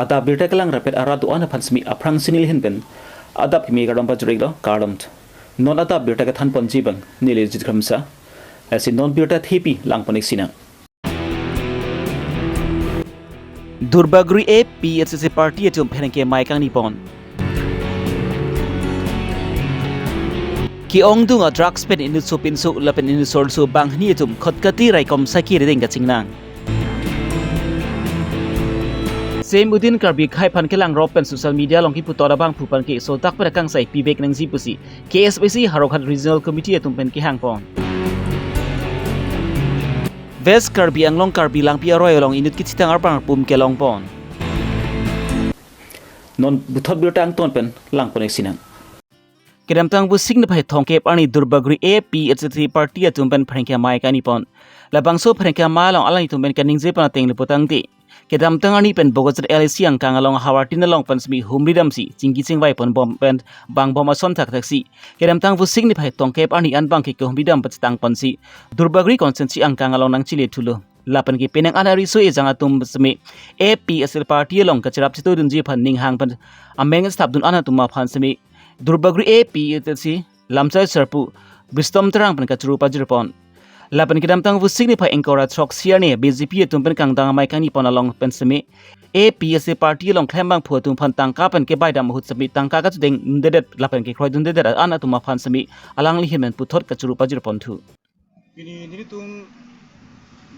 ata birta kalang rapet aratu ana phansmi aprang sinil hinpen adap mi garam pajrig lo kardom non ata birta ka than ponji bang nile jitramsa asi non birta thipi langpanik sina Durbagri A PSC party atum phenke maikang nipon ki ongdunga drugs pen inu supin su lapen inu sol su bang ni atum khotkati raikom saki redeng ka chingnang Semudin Karbi khai phan ke lang ropen social media long ki putora bang phupan ke so tak para kang sai pibek nang ji pusi KSBC Harokhat Regional Committee atum pen ki hangpon West Karbi Anglong Karbi lang pi aroi long inut ki chitang arpang pum ke long pon non buthot birtang ton pen lang pon sinang kedam tang bu signify thongke pani Durbagri A PSC party atum pen phrengke mai kani pon labang so phrengke ma long alai tum pen kaning je pan teng lipotang ti kedam tang ani pen bogozat LC ang kang along hawartin long pen smi humridam si jingki chingwai pon bom pen bang bom ason thak thak si kedam tang bu signify thongke ani an bang ki ko humridam pachitang pon si Durbagri constituency ang kang along nang chile thulo lapan ki penang anari so e janga tum smi APSL party long kachrap chito dun ji phan ning hang pan ameng stap dun ana tuma phan smi Durbagri A PSC lamchai serpu bistom terang pen kachru pajrpon lapan kidam tang vu signify engkora thok siane BJP tum pen kang dang mai kani pon along pen semi APSC party long khlembang phu tum phan tangka pen ke baidam hut semi tangka ka chudeng dedet lapan ke khoi dun dedet ana tuma phan semi alang li himen puthot kachru pajrpon thu ini tum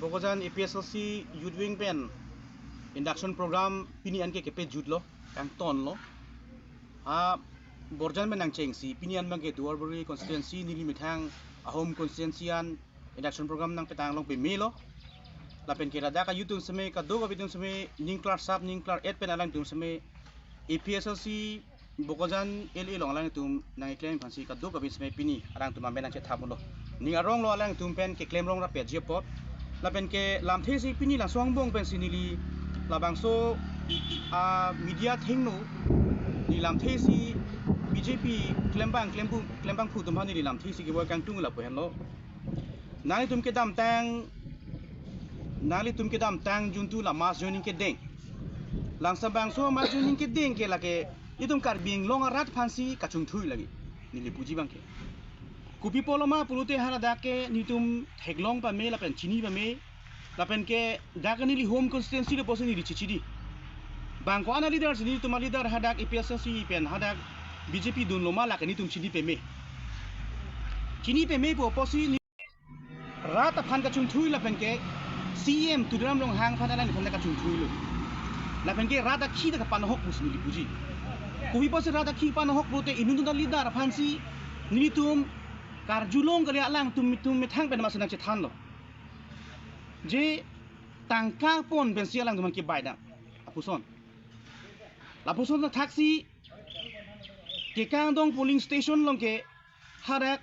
bogojan APSC youth wing pen induction program pini an ke pe jutlo kang ton lo a borjan menang chengsi pinian bang ke Durbagri constituency nili mithang ahom constituency an induction program nang petang long pe melo lapen ke rada ka yutung sme ka do ka bitung sme ning class sub ning class 8 pen alang tum sme APSC bogojan LA long alang tum nang claim phansi ka do ka bit sme pini alang tum menang che thapulo ning arong lo alang tum pen ke claim rong ra pe jepot lapen ke lam the si pini la swang bong pen sinili labang so a media thingno ni lam the si BJP klembang phu tum hani lam thi si ki kang tung la pen lo nali tum ke dam tang juntu la mas joining ke deng lang sabang so mas joining ke deng ke la ke itum kar bing long rat phansi kachung thui lagi nili puji bang ke kupi poloma pulute hara da ke nitum heglong pa me la pen chini pa me la pen ke da ka nili home constituency le posen nili chichidi bang ko ana leader sini tum leader hadak APSC pen hadak BJP dun loma la ke nitum chini pe me po posi rata phan ka chung thui la pen ke CM tudram long hang phan ala ni phan ka chung thui lo la pen ke rata khi da pan hok mus ni puji kubi pose rata khi pan hok prote inun da leader phan si ni tum kar julong kali alang tum me thang pen masana che than lo je tangka pon ben si alang tum ke baida apuson la puson na taxi ke kang dong polling station long ke harak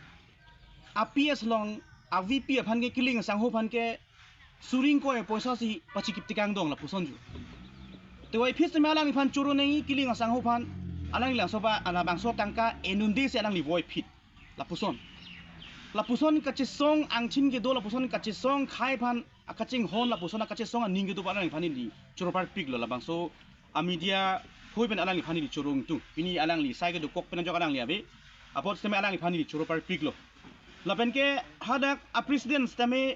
APS long AVP phan ke killing sang ho phan ke suring ko e poisa si pachikip tikang dong la puson ju te wai phis me alang phan churu nei killing sang ho phan alang lang soba ana bang so tangka enundi se alang li voi phit la puson ka chi song ang chin ke do la puson ka chi song khai phan akaching hon la puson ka chi song ning ke do alang phan ni churu par pik lo la bang so a media hoi pen alang li phan ni churung tu pini alang li sai ke do kok pen jok alang li abe apot se me alang li phan ni churu par pik lo lapen ke hadak a president tame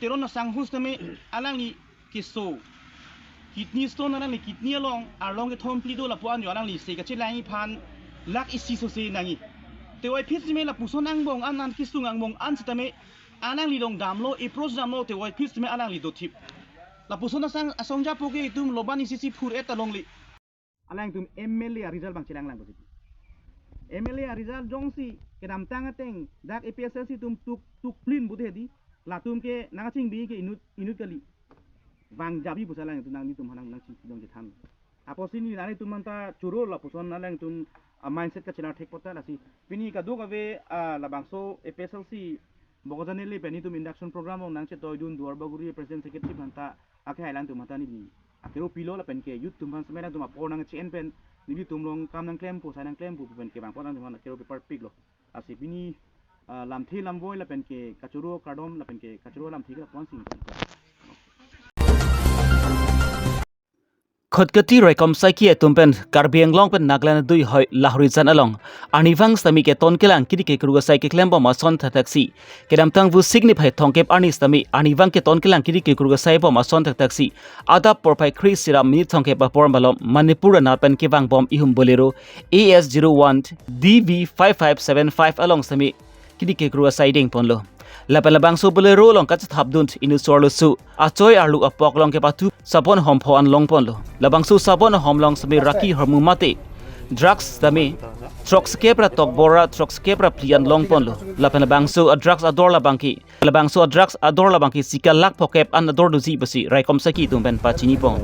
teron sang hus tame alang ni kiso kidney stone alang ni kidney along ke thom plido la puan yo alang li se ka chilangi phan lak isi so se nangi te wai phis me la puson ang bong an kisung ang bong an tame alang li dong damlo approach damlo te wai phis me alang li do thip la puson sang asong ja poke tum loban isi si phur eta long li alang tum MLA result bang chilang lang ko MLA result jongsi kedam tang ateng dak APSC tum tuk plin bude di la tum ke nangaching bi ke inut kali wang jabi pusalang tum nang ni tum hanang nang chi dong jethan aposini nani tum manta churo la puson nalang tum mindset ka china thek pota la si pini ka do ka ve la bangso APSC bogojaneli peni tum induction program ong nang che toy dun Durbagri president secretary manta akhe hailang tum mata ni akero pilo la pen ke youth tum han semena tum apor nang chen pen ni tum long kam nang claim pu sai nang claim pu pen ke bang pon nang akero paper pig lo asi pini lam thi lam boy la pen ke kachuro kardom la pen ke kachuro lam thi ka pon sing Khotkati rekom saiki tumpen Karbi Longri pen Naglan dui hoi lahrizan along anivang stami ke ton kelang kidi ke kruga sai ke klembo mason taksi kedam tang vu signify thongkep ani stami anivang ke ton kelang kidi ke kruga sai bo mason taksi ada porpai Chris sira mini thongkep ba por malom Manipur na pen ke wang bom ihum bolero AS01 DV5575 along stami kidi ke kruga sai ding ponlo Lapalabang so bolero long kat thabdun inu sorlo su achoi arlu apok long ke patu sapon hom pho an long pon lo labang su sapon hom long sami raki hormu mate drugs dami trucks kepra tok bora trucks kepra plian long pon lo lapalabang so drugs ador labangki labang so drugs ador labangki sikal lak phokep an ador duzi basi raikom saki tumben pachini pon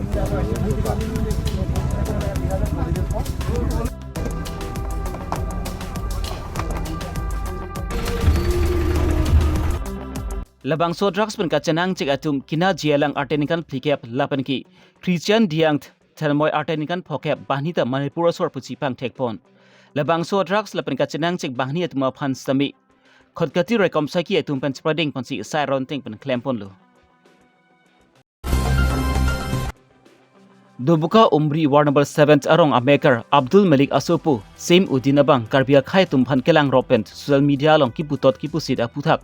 Labang so drugs pen kacanang cek atum kina jialang artenikan plikep lapan ki Christian diang thermoy artenikan phokep bahnita Manipur sor puchi pang tekpon labang so drugs lapan kacanang cek bahni atuma phan sami khotkati rekom saki atum pen spreading ponsi sairon ting pen klempon lo Dubuka Umri Ward number 7 arong Ameker Abdul Malik Asopu same udinabang Karbia khai tumpan kelang ropent social media long kiputot kipusit aputhak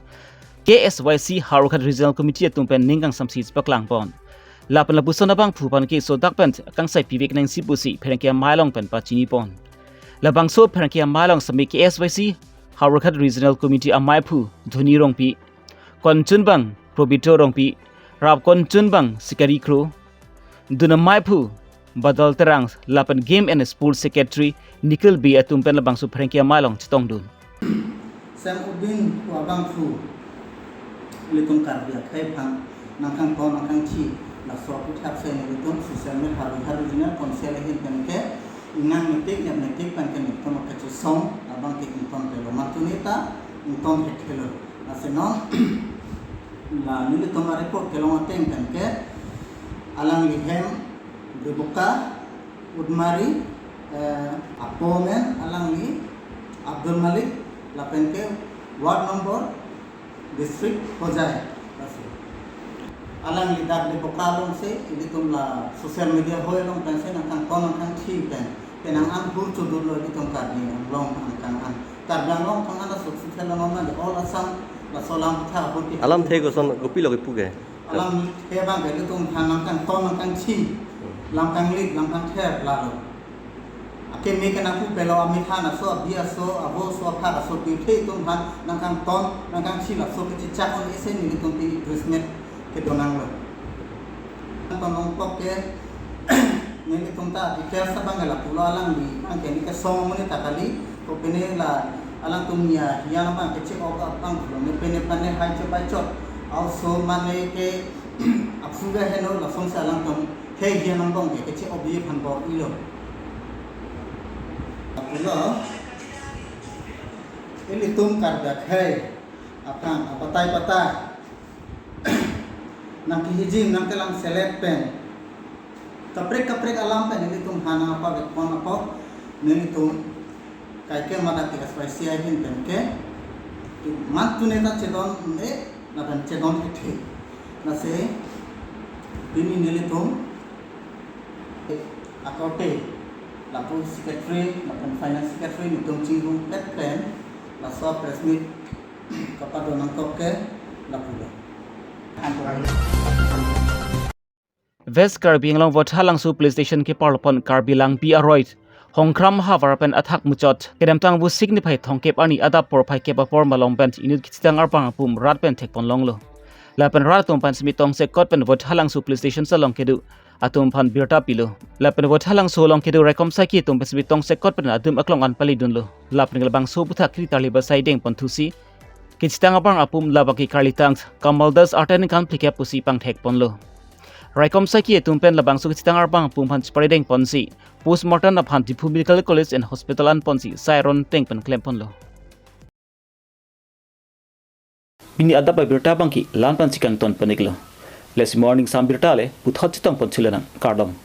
KSYC Harukat Regional Committee tumpen ninggang samsis paklang pon. Lapan labuson na bang pupan ke so dakpent kang sai pivik nang sipusi perangkia mailong pen pachini pon. Labang so perangkia mailong sami KSYC Harukat Regional Committee amai pu dhuni rongpi. Konchun bang probito rongpi. Rap konchun bang sikari kro. Duna mai pu badal terang lapan Game and Sport Secretary Nikil B atumpen labang so perangkia mailong chitong dun. Sam ubin wabang fu litung Karbi khai phang nangkang pon nangkang chi la so pu thap se ni litung social media haru jina konsel hin kan ke nang metik ya metik pan kan to ma ka song abang ke ton pe lo matunita ton het kelo asenon la ni litung report kelo mateng kan ke alang lihem dibuka udmari apomen alang li Abdul Malik lapen ke ward number district हो जाए अलग लिदार ले बकालों से इधर तुम ला social media हो लोग पैसे ना कं कौन कं ठीक है पेनांग आन बुर चुदुर लो इधर तुम कर दिए लोग कं कर लोग कं आना सोशल लोग ना ऑल असम ला सोलाम था होती alam thei ko son gopi logi puge अलग थे बांग इधर तुम खाना कं कौन कं ठीक लंग कं लिक लंग कं थे ला लो के मे के नापु पेलो आमी थाना सो बिया सो अबो सो फा सो पिथे तुम भान नंकां टन नंकां छिला सो के चिचा कोन एसे नि तुम पि ड्रेसमेट के दोनांग लो तो नंग पक के ने तुम ता डिटेल सब बंगला पुला लंग नि आं के नि के सो मने ताकाली तो पेने ला अलंग तुम या ना के चे ओका पांग लो ने पेने पने हाई चे पाइ चोट आउ सो माने के अफुगा हेनो ला सोंसा अलंग तुम थे हिया नंबों के चे ओबी फन बो इलो ini tum karda khai apang patai nang hijim nang telang select pen kaprek alam pen ini tum hana apa bekon apa ini tum kai ke mata ke spicy ahin pen ke mat tune ta chedon ne na pen chedon the na se ini nili tum akote lapu secretary lapan finance secretary nitung cinggung pen la so press meet kepada nangkop ke lapu West Karbi Long vot halang su police station ke parlopon Karbi lang bi aroid hongkram havar pen athak muchot kedam tang bu signify thongkep ani ada por phai ke por malong pen inut kitang arpang pum rat pen thek pon long lo lapen rat tum pan smitong se kot pen vot halang su police station salong kedu atum phan birta pilo lapen vot halang so long kedu rekom saki tum pen smitong se kot pen adum aklong an pali dun lo lapen gelbang so butha kri tali ba sai deng pon thusi kitang apang apum labaki karlitang kamaldas arten kan plike pusi pang thek pon lo Raikom saki tumpen labang su kitang arbang pumpan spreading ponsi postmortem na phan Dipu Medical College and Hospital an ponsi sairon tengpen klempon lo Mini adap Abirta bangki lan pan sikang ton paniklo Les morning sam birta le puthot chitong pon chilana kardom